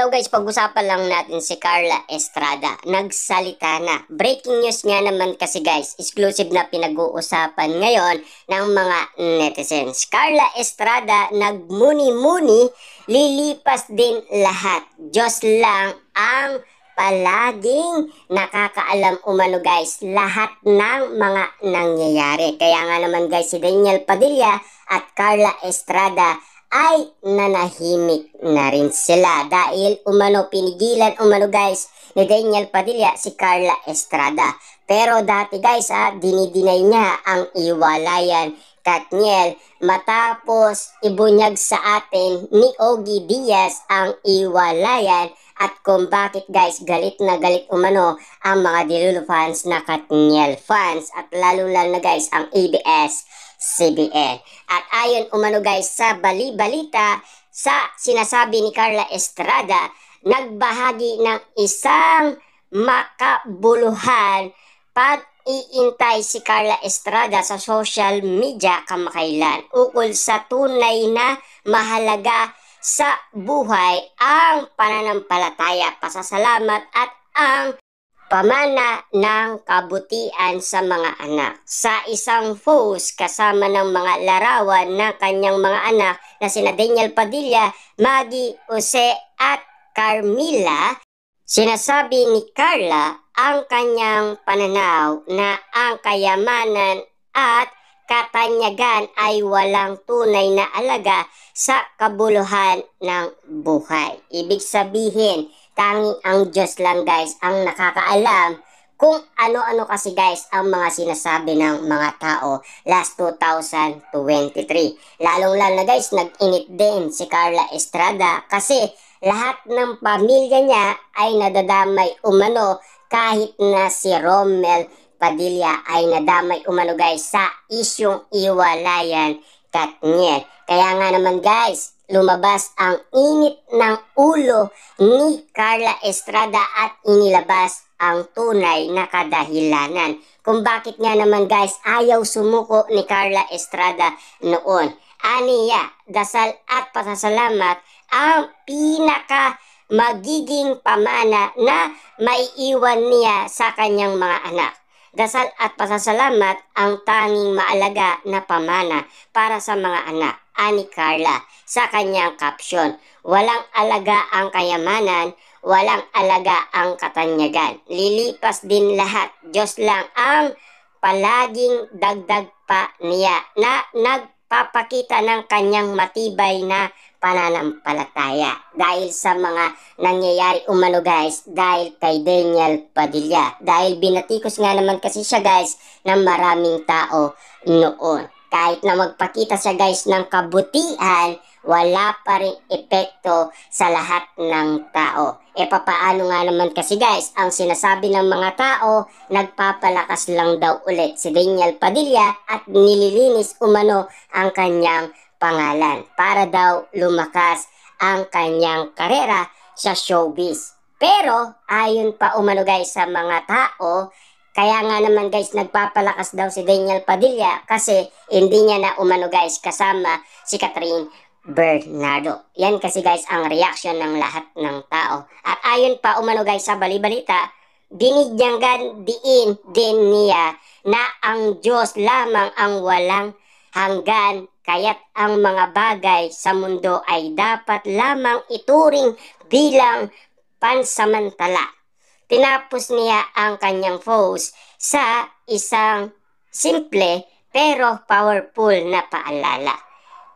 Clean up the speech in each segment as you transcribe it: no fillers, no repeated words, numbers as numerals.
daw guys, pag-usapan lang natin si Carla Estrada. Nagsalita na. Breaking news nga naman kasi guys, exclusive na pinag-uusapan ngayon ng mga netizens. Carla Estrada nagmuni-muni, lilipas din lahat. Diyos lang ang palaging nakakaalam umano guys lahat ng mga nangyayari. Kaya nga naman guys, si Daniel Padilla at Carla Estrada ay nanahimik na rin sila dahil umano pinigilan umano guys ni Daniel Padilla si Carla Estrada. Pero dati guys dinidinay niya ang iwalayan Katniel matapos ibunyag sa atin ni Ogie Diaz ang iwalayan at kung bakit guys galit na galit umano ang mga Dilulo fans na Katniel fans at lalo na guys ang ABS-CBN. At ayon umano guys sa bali-balita sa sinasabi ni Carla Estrada, nagbahagi ng isang makabuluhan pag-iintay si Carla Estrada sa social media kamakailan ukol sa tunay na mahalaga sa buhay ang pananampalataya, pasasalamat at ang pamana ng kabutihan sa mga anak. Sa isang post kasama ng mga larawan ng kanyang mga anak na sina Daniel Padilla, Maggie, Jose at Carmilla, sinasabi ni Carla ang kanyang pananaw na ang kayamanan at katanyagan ay walang tunay na alaga sa kabuluhan ng buhay. Ibig sabihin, tanging ang Diyos lang guys ang nakakaalam kung ano-ano kasi guys ang mga sinasabi ng mga tao last 2023. Lalong-lalo na guys, nag-init din si Carla Estrada kasi lahat ng pamilya niya ay nadadamay umano kahit na si Romel Padilla ay nadamay umano guys sa isyong iwalayan Katniel. Kaya nga naman guys, lumabas ang init ng ulo ni Carla Estrada at inilabas ang tunay na kadahilanan kung bakit nga naman guys ayaw sumuko ni Carla Estrada noon. Aniya, dasal at pasasalamat ang pinaka magiging pamana na maiiwan niya sa kanyang mga anak. Dasal at pasasalamat ang tanging maalaga na pamana para sa mga anak, ani Carla sa kanyang caption. Walang alaga ang kayamanan, walang alaga ang katanyagan. Lilipas din lahat. Diyos lang ang palaging dagdag pa niya na nagpapakita ng kanyang matibay na pananampalataya dahil sa mga nangyayari umano guys dahil kay Daniel Padilla. Dahil binatikos nga naman kasi siya guys ng maraming tao noon. Kahit na magpakita siya guys ng kabutihan, wala pa rin epekto sa lahat ng tao. E papaano nga naman kasi guys ang sinasabi ng mga tao, nagpapalakas lang daw ulit si Daniel Padilla at nililinis umano ang kanyang pangalan para daw lumakas ang kanyang karera sa showbiz. Pero ayon pa umano guys sa mga tao, kaya nga naman guys nagpapalakas daw si Daniel Padilla kasi hindi niya na umano guys kasama si Catherine Bernardo. Yan kasi guys ang reaction ng lahat ng tao. At ayon pa umano guys sa bali-balita, binigyan din niya na ang Diyos lamang ang walang hanggan, kaya't ang mga bagay sa mundo ay dapat lamang ituring bilang pansamantala. Tinapos niya ang kanyang post sa isang simple pero powerful na paalala.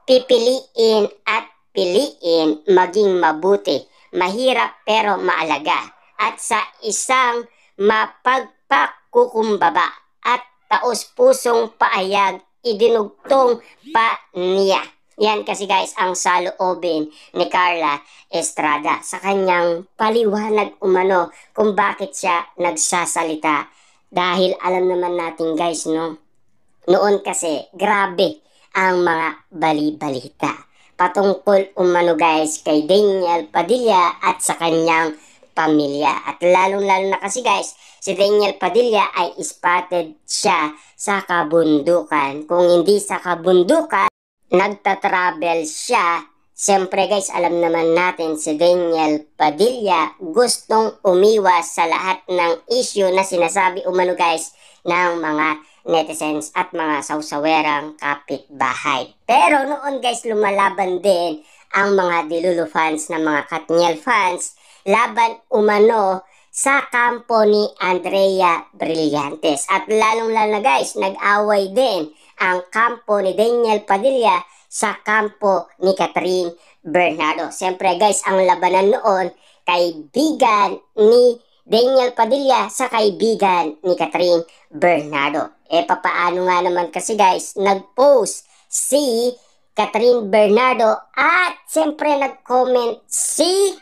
Pipiliin at piliin maging mabuti, mahirap pero maalaga, at sa isang mapagpakukumbaba at taos-pusong paayag idinugtong pa niya. Yan kasi guys ang saloobin ni Carla Estrada sa kanyang paliwanag umano kung bakit siya nagsasalita. Dahil alam naman natin guys noon kasi grabe ang mga bali-balita patungkol umano guys kay Daniel Padilla at sa kanyang pamilya. At lalong-lalo na kasi guys, si Daniel Padilla ay spotted siya sa kabundukan. Kung hindi sa kabundukan, nagtatravel siya Siyempre guys, alam naman natin si Daniel Padilla gustong umiwas sa lahat ng issue na sinasabi umano guys ng mga netizens at mga sausawerang kapitbahay. Pero noon guys, lumalaban din ang mga Dilulu fans na mga Katniel fans laban umano sa kampo ni Andrea Brillantes. At lalong-lalo na guys, nag-away din ang kampo ni Daniel Padilla sa kampo ni Catherine Bernardo. Siyempre guys, ang labanan noon, kaibigan ni Daniel Padilla sa kaibigan ni Catherine Bernardo. Papaano nga naman kasi guys, nag-post si Catherine Bernardo at siyempre nag-comment si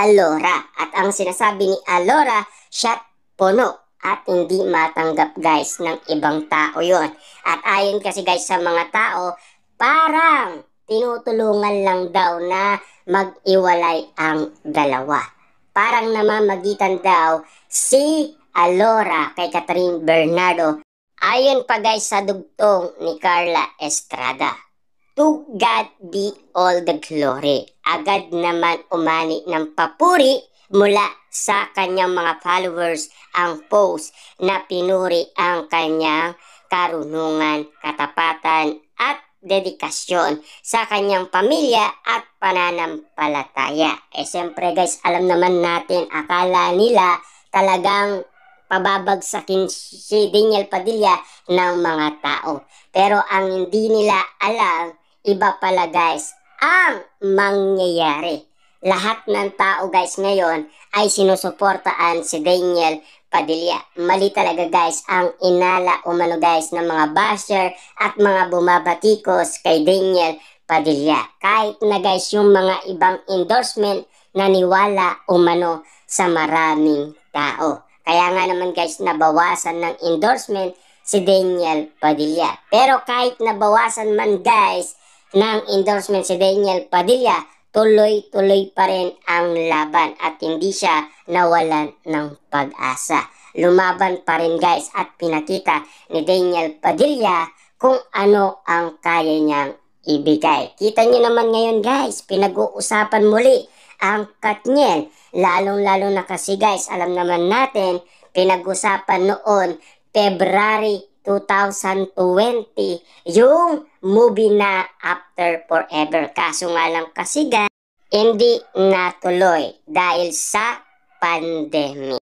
Alora. At ang sinasabi ni Alora, shot puno at hindi matanggap guys ng ibang tao yon. At ayon kasi guys sa mga tao, parang tinutulungan lang daw na mag-iwalay ang dalawa. Parang namamagitan daw si Alora kay Catherine Bernardo. Ayon pa guys sa dugtong ni Carla Estrada. To God be all the glory. Agad naman umani ng papuri mula sa kanyang mga followers ang post na pinuri ang kanyang karunungan, katapatan at dedikasyon sa kanyang pamilya at pananampalataya. Siyempre guys, alam naman natin, akala nila talagang pababagsakin si Daniel Padilla ng mga tao. Pero ang hindi nila alam, iba pala guys ang mangyayari. Lahat ng tao guys ngayon ay sinusuportaan si Daniel Padilla. Mali talaga guys ang inala umano guys ng mga basher at mga bumabatikos kay Daniel Padilla. Kahit na guys yung mga ibang endorsement naniwala umano sa maraming tao. Kaya nga naman guys nabawasan ng endorsement si Daniel Padilla. Pero kahit nabawasan man guys ng endorsement si Daniel Padilla, tuloy-tuloy pa rin ang laban at hindi siya nawalan ng pag-asa. Lumaban pa rin guys at pinakita ni Daniel Padilla kung ano ang kaya niyang ibigay. Kita niyo naman ngayon guys, pinag-uusapan muli ang Katniel. Lalong-lalo na kasi guys, alam naman natin, pinag-usapan noon February 2020 yung movie na After Forever. Kaso nga lang kasi guys, hindi natuloy dahil sa pandemic.